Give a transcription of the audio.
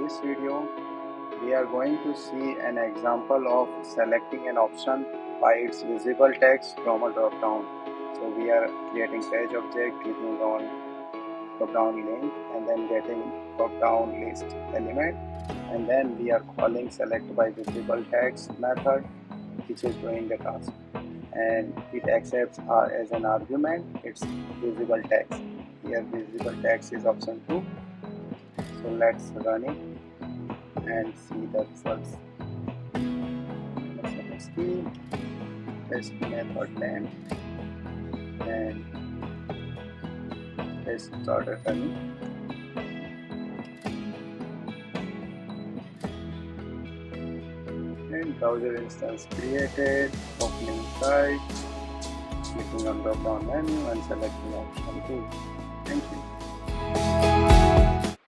this video, we are going to see an example of selecting an option by its visible text from a drop-down. So we are creating page object, clicking on drop-down link and then getting drop-down list element, and then we are calling select by visible text method, which is doing the task, and it accepts R as an argument its visible text. Here visible text is option 2. So let's run it and see the results. Let's see test method name and let's start running. And browser instance created, opening site, clicking on drop down menu and selecting option 2. Thank you.